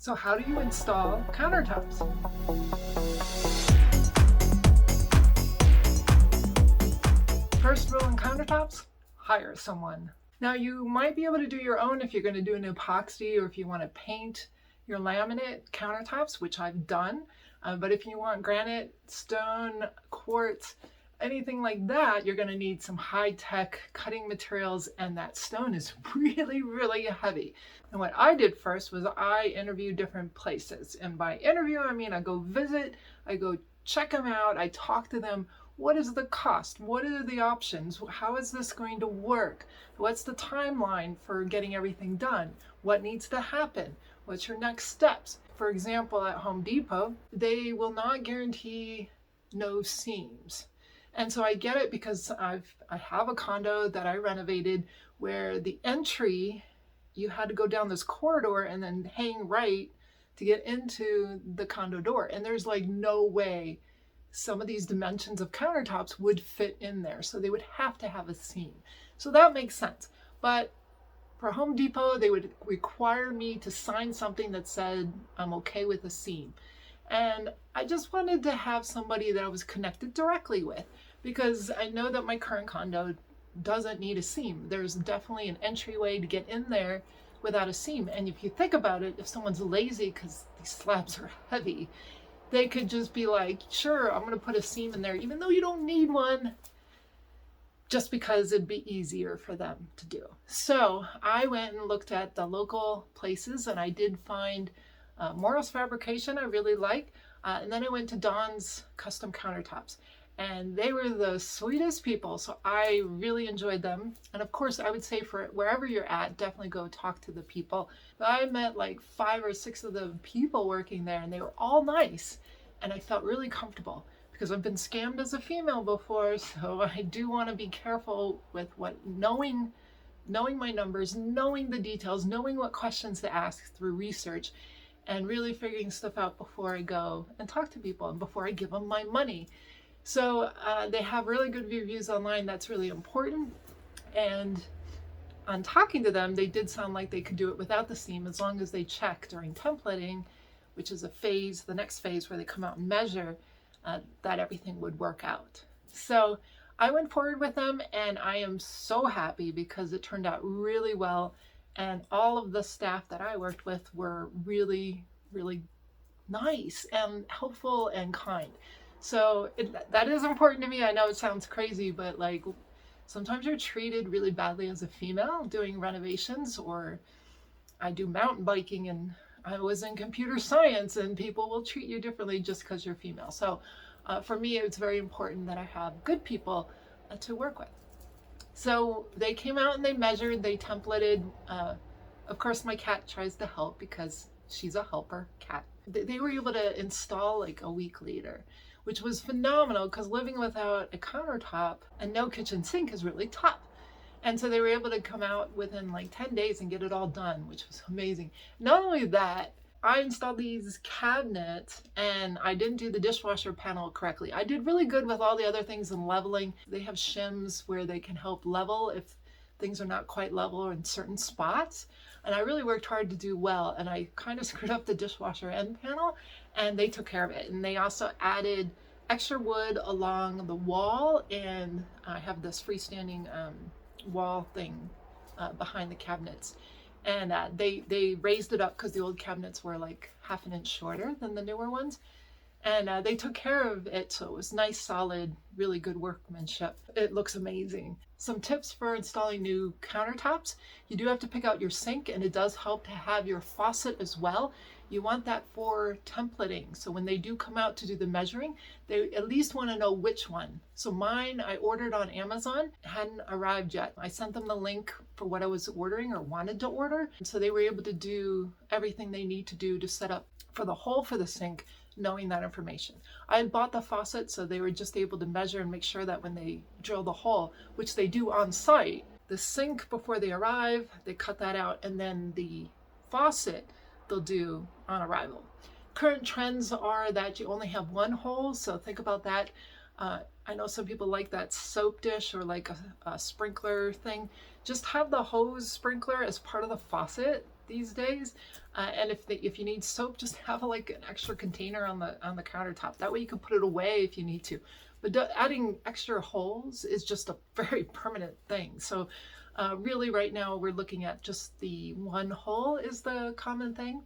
So how do you install countertops? First rule in countertops, hire someone. Now you might be able to do your own if you're going to do an epoxy or if you want to paint your laminate countertops, which I've done. But if you want granite, stone, quartz, anything like that, you're going to need some high-tech cutting materials, and that stone is really, really heavy. And what I did first was I interviewed different places. And by interview, I mean I go visit, I go check them out, I talk to them. What is the cost? What are the options? How is this going to work? What's the timeline for getting everything done? What needs to happen? What's your next steps? For example, at Home Depot, they will not guarantee no seams. And so I get it because I have a condo that I renovated where the entry, you had to go down this corridor and then hang right to get into the condo door. And there's like no way some of these dimensions of countertops would fit in there. So they would have to have a seam. So that makes sense. But for Home Depot, they would require me to sign something that said I'm okay with a seam. And I just wanted to have somebody that I was connected directly with, because I know that my current condo doesn't need a seam. There's definitely an entryway to get in there without a seam. And if you think about it, if someone's lazy because these slabs are heavy, they could just be like, sure, I'm going to put a seam in there, even though you don't need one, just because it'd be easier for them to do. So I went and looked at the local places, and I did find Morris Fabrication I really like. And then I went to Dawn's Custom Countertops, and they were the sweetest people. So I really enjoyed them. And of course, I would say for wherever you're at, definitely go talk to the people. But I met like 5 or 6 of the people working there, and they were all nice. And I felt really comfortable because I've been scammed as a female before. So I do want to be careful with knowing my numbers, knowing the details, knowing what questions to ask through research, and really figuring stuff out before I go and talk to people and before I give them my money. So they have really good reviews online. That's really important. And on talking to them, they did sound like they could do it without the seam as long as they check during templating, which is the next phase where they come out and measure that everything would work out. So I went forward with them, and I am so happy because it turned out really well. And all of the staff that I worked with were really, really nice and helpful and kind. So that is important to me. I know it sounds crazy, but like sometimes you're treated really badly as a female doing renovations, or I do mountain biking and I was in computer science, and people will treat you differently just because you're female. So for me, it's very important that I have good people to work with. So they came out and they measured, they templated. Of course, my cat tries to help because she's a helper cat. They were able to install like a week later, which was phenomenal because living without a countertop and no kitchen sink is really tough. And so they were able to come out within like 10 days and get it all done, which was amazing. Not only that, I installed these cabinets and I didn't do the dishwasher panel correctly. I did really good with all the other things in leveling. They have shims where they can help level if things are not quite level or in certain spots. And I really worked hard to do well. And I kind of screwed up the dishwasher end panel, and they took care of it. And they also added extra wood along the wall, and I have this freestanding wall thing behind the cabinets. And they raised it up because the old cabinets were like half an inch shorter than the newer ones. And they took care of it, so it was nice, solid, really good workmanship. It looks amazing. Some tips for installing new countertops. You do have to pick out your sink, and it does help to have your faucet as well. You want that for templating. So when they do come out to do the measuring, they at least want to know which one. So mine, I ordered on Amazon, hadn't arrived yet. I sent them the link for what I was ordering or wanted to order. So they were able to do everything they need to do to set up for the hole for the sink, knowing that information. I had bought the faucet, so they were just able to measure and make sure that when they drill the hole, which they do on site, the sink before they arrive, they cut that out, and then the faucet they'll do on arrival. Current trends are that you only have one hole, so think about that. I know some people like that soap dish or like a sprinkler thing. Just have the hose sprinkler as part of the faucet. these days. And if you need soap, just have like an extra container on the countertop. That way you can put it away if you need to. But adding extra holes is just a very permanent thing. So really right now we're looking at just the one hole is the common thing.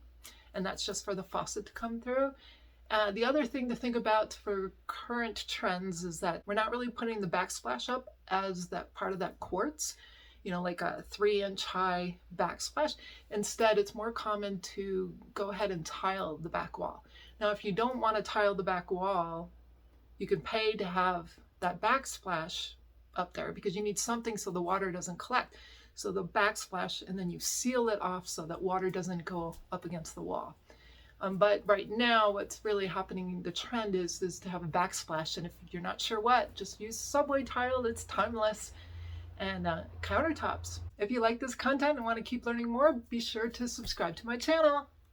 And that's just for the faucet to come through. The other thing to think about for current trends is that we're not really putting the backsplash up as that part of that quartz, you know, like a 3-inch high backsplash. Instead, it's more common to go ahead and tile the back wall. Now, if you don't want to tile the back wall, you can pay to have that backsplash up there because you need something so the water doesn't collect. So the backsplash, and then you seal it off so that water doesn't go up against the wall. But right now, what's really happening, the trend is to have a backsplash. And if you're not sure what, just use subway tile. It's timeless. And countertops. If you like this content and want to keep learning more, be sure to subscribe to my channel.